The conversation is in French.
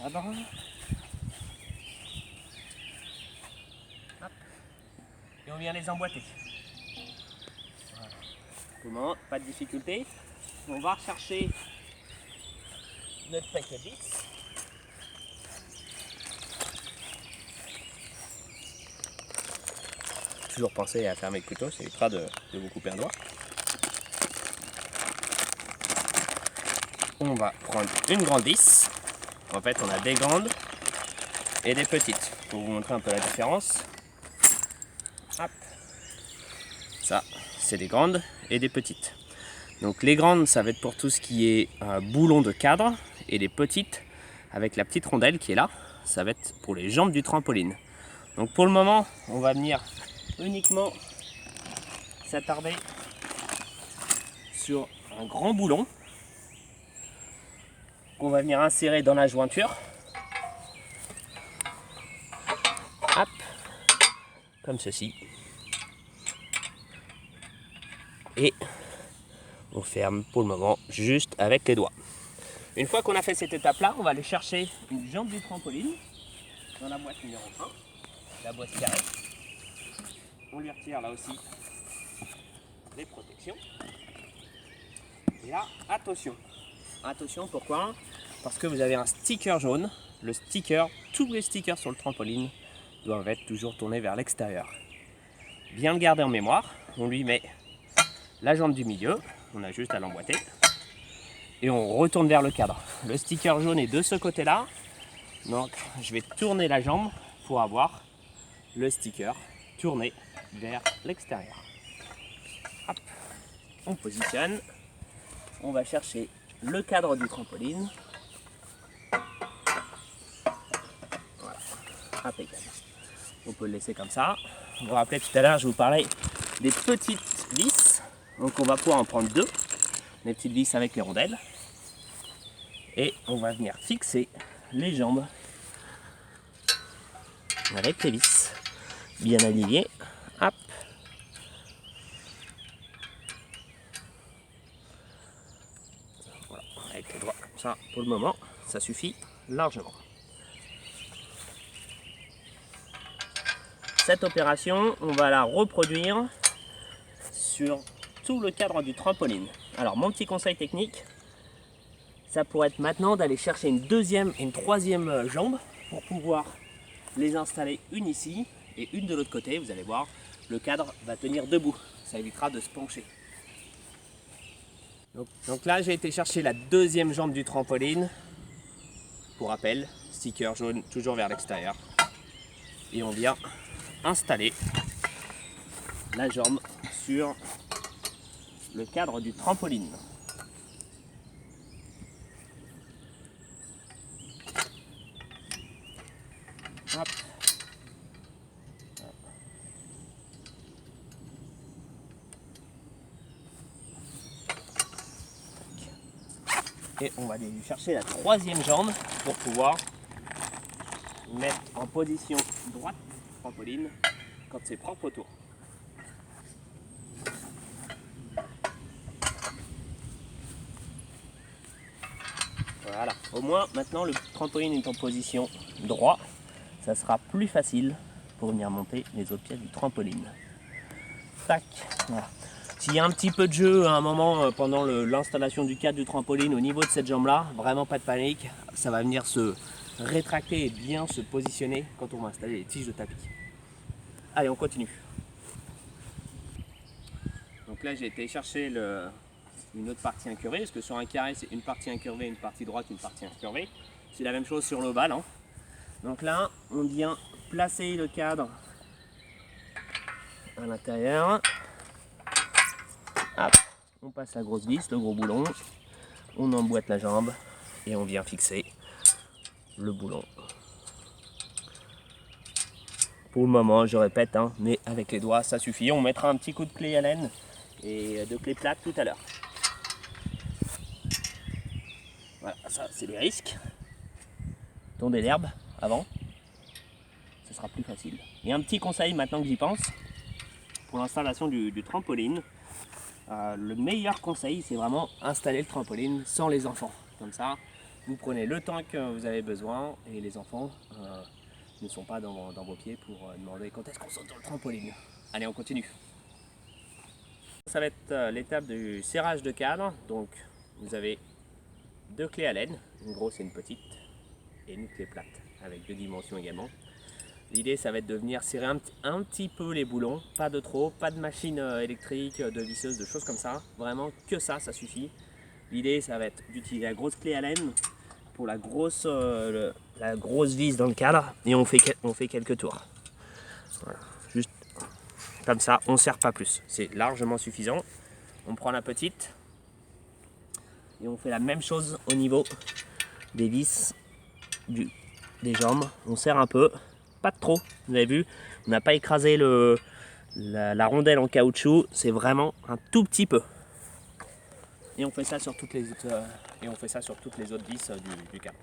cadre. Hop. Et on vient les emboîter. Voilà. Comment? Pas de difficulté. On va rechercher notre paquet de vis. Toujours penser à fermer le couteau, ça évitera de vous couper un doigt. On va prendre une grande vis. En fait, on a des grandes et des petites. Pour vous montrer un peu la différence. Hop. Ça, c'est des grandes et des petites. Donc les grandes, ça va être pour tout ce qui est boulon de cadre. Et les petites, avec la petite rondelle qui est là, ça va être pour les jambes du trampoline. Donc pour le moment, on va venir uniquement s'attarder sur un grand boulon qu'on va venir insérer dans la jointure. Hop, comme ceci. Et on ferme pour le moment juste avec les doigts. Une fois qu'on a fait cette étape-là, on va aller chercher une jambe du trampoline dans la boîte numéro 1, la boîte carrée. On lui retire là aussi les protections. Et là, attention. Attention, pourquoi? Parce que vous avez un sticker jaune. Le sticker, tous les stickers sur le trampoline doivent être toujours tournés vers l'extérieur. Bien le garder en mémoire. On lui met la jambe du milieu. On a juste à l'emboîter. Et on retourne vers le cadre. Le sticker jaune est de ce côté-là. Donc, je vais tourner la jambe pour avoir le sticker tourné vers l'extérieur. Hop. On positionne. On va chercher le cadre du trampoline. Voilà, impeccable. On peut le laisser comme ça. Vous vous rappelez tout à l'heure, je vous parlais des petites vis. Donc on va pouvoir en prendre deux. Les petites vis avec les rondelles. Et on va venir fixer les jambes avec les vis. Bien alignées. Hop. Voilà, avec les doigts comme ça, pour le moment, ça suffit largement. Cette opération, on va la reproduire sur tout le cadre du trampoline. Alors mon petit conseil technique, ça pourrait être maintenant d'aller chercher une deuxième et une troisième jambe pour pouvoir les installer une ici et une de l'autre côté. Vous allez voir, le cadre va tenir debout. Ça évitera de se pencher. Donc là, j'ai été chercher la deuxième jambe du trampoline. Pour rappel, sticker jaune toujours vers l'extérieur. Et on vient installer la jambe sur le cadre du trampoline. Hop. Et on va aller chercher la troisième jambe pour pouvoir mettre en position droite du trampoline quand c'est propre autour. Voilà, au moins maintenant le trampoline est en position droite. Ça sera plus facile pour venir monter les autres pièces du trampoline. Tac, voilà. S'il y a un petit peu de jeu à un moment pendant l'installation du cadre du trampoline au niveau de cette jambe là, vraiment pas de panique, ça va venir se rétracter et bien se positionner quand on va installer les tiges de tapis. Allez, on continue. Donc là j'ai été chercher une autre partie incurvée, parce que sur un carré c'est une partie incurvée, une partie droite, une partie incurvée. C'est la même chose sur l'ovale. Hein. Donc là on vient placer le cadre à l'intérieur. Hop, on passe la grosse vis, le gros boulon, on emboîte la jambe et on vient fixer le boulon. Pour le moment, je répète, hein, mais avec les doigts ça suffit. On mettra un petit coup de clé Allen et de clé plate tout à l'heure. Voilà, ça c'est les risques. Tondez l'herbe avant, ce sera plus facile. Et un petit conseil maintenant que j'y pense, pour l'installation du trampoline, le meilleur conseil c'est vraiment installer le trampoline sans les enfants. Comme ça, Vous prenez le temps que vous avez besoin et les enfants ne sont pas dans vos pieds pour demander quand est-ce qu'on saute dans le trampoline. Allez, on continue. Ça va être l'étape du serrage de cadre. Donc vous avez 2 clés à laine, une grosse et une petite, et une clé plate avec 2 dimensions également. L'idée, ça va être de venir serrer un petit peu les boulons, pas de trop, pas de machine électrique, de visseuse, de choses comme ça. Vraiment que ça suffit. L'idée, ça va être d'utiliser la grosse clé à laine pour la grosse vis dans le cadre et on fait quelques tours. Voilà. Juste comme ça, on ne serre pas plus. C'est largement suffisant. On prend la petite et on fait la même chose au niveau des vis des jambes. On serre un peu. Pas de trop, vous avez vu, on n'a pas écrasé la rondelle en caoutchouc, c'est vraiment un tout petit peu. Et on fait ça sur toutes les autres vis du cadre.